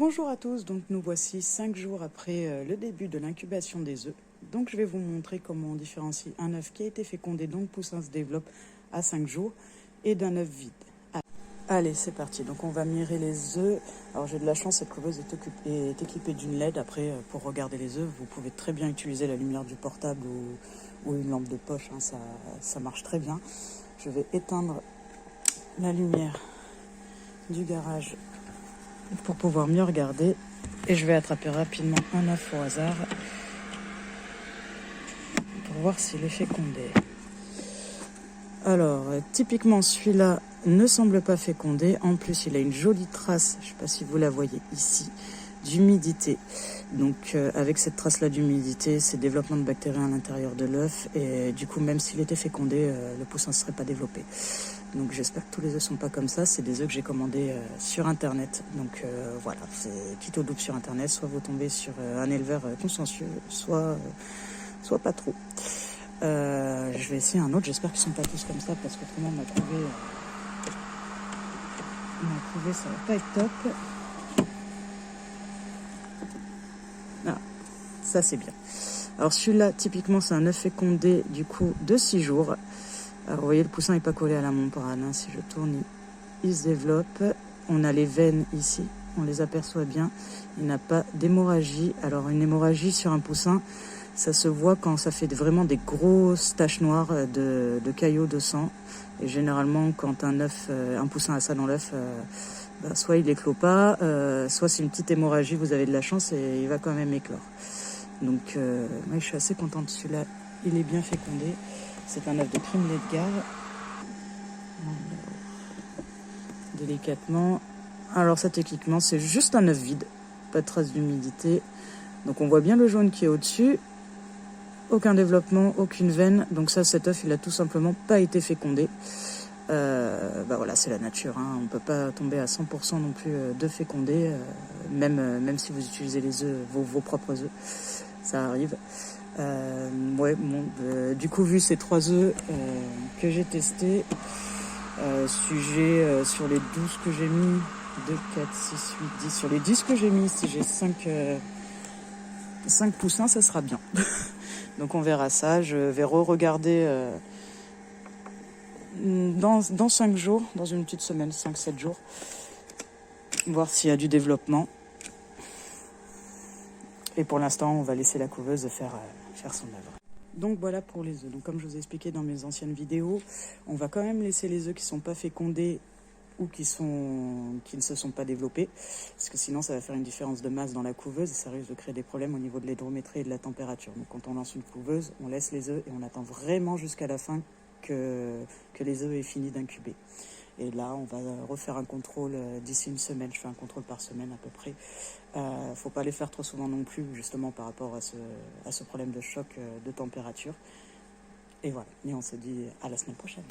Bonjour à tous, donc nous voici 5 jours après le début de l'incubation des œufs. Donc je vais vous montrer comment on différencie un œuf qui a été fécondé, dont le poussin se développe à 5 jours, et d'un œuf vide. Allez, c'est parti. Donc on va mirer les œufs. Alors j'ai de la chance, cette couveuse est équipée d'une LED. Après, pour regarder les œufs, vous pouvez très bien utiliser la lumière du portable ou une lampe de poche, hein, ça marche très bien. Je vais éteindre la lumière du garage pour pouvoir mieux regarder, et je vais attraper rapidement un œuf au hasard pour voir s'il est fécondé. Alors typiquement celui-là ne semble pas fécondé, en plus il a une jolie trace, je ne sais pas si vous la voyez ici, d'humidité. Donc avec cette trace là d'humidité, c'est développement de bactéries à l'intérieur de l'œuf, et du coup même s'il était fécondé, le poussin ne serait pas développé. Donc j'espère que tous les œufs sont pas comme ça. C'est des œufs que j'ai commandés sur internet. Donc voilà, c'est quitte au double sur internet. Soit vous tombez sur un éleveur consciencieux, soit pas trop. Je vais essayer un autre. J'espère qu'ils sont pas tous comme ça, parce qu'autrement on m'a trouvé ça va pas être top. Ah, ça c'est bien. Alors celui-là typiquement c'est un œuf fécondé du coup de 6 jours. Alors vous voyez, le poussin n'est pas collé à la membrane, hein. Si je tourne, il se développe. On a les veines ici, on les aperçoit bien. Il n'a pas d'hémorragie. Alors une hémorragie sur un poussin, ça se voit quand ça fait vraiment des grosses taches noires de caillots de sang. Et généralement, quand un poussin a ça dans l'œuf, soit il éclot pas, soit c'est une petite hémorragie, vous avez de la chance et il va quand même éclore. Donc moi je suis assez contente de celui-là, il est bien fécondé. C'est un œuf de crème d'Edgar. Délicatement. Alors cet équipement, c'est juste un œuf vide. Pas de trace d'humidité. Donc on voit bien le jaune qui est au-dessus. Aucun développement, aucune veine. Donc ça, cet œuf, il a tout simplement pas été fécondé. Voilà, c'est la nature, hein. On ne peut pas tomber à 100% non plus d'œufs fécondés. Même si vous utilisez les œufs, vos propres œufs. Ça arrive. Du coup, vu ces 3 œufs que j'ai testés, sujet sur les 12 que j'ai mis, 2, 4, 6, 8, 10, sur les 10 que j'ai mis, si j'ai 5 poussins, ça sera bien. Donc on verra ça, je vais re-regarder dans 5 jours, dans une petite semaine, 5-7 jours, voir s'il y a du développement. Et pour l'instant, on va laisser la couveuse faire son œuvre. Donc voilà pour les œufs. Donc comme je vous ai expliqué dans mes anciennes vidéos, on va quand même laisser les œufs qui ne sont pas fécondés ou qui ne se sont pas développés, parce que sinon ça va faire une différence de masse dans la couveuse et ça risque de créer des problèmes au niveau de l'hydrométrie et de la température. Donc quand on lance une couveuse, on laisse les œufs et on attend vraiment jusqu'à la fin que les œufs aient fini d'incuber. Et là, on va refaire un contrôle d'ici une semaine. Je fais un contrôle par semaine à peu près. Faut pas les faire trop souvent non plus, justement par rapport à ce problème de choc de température. Et voilà. Et on se dit à la semaine prochaine.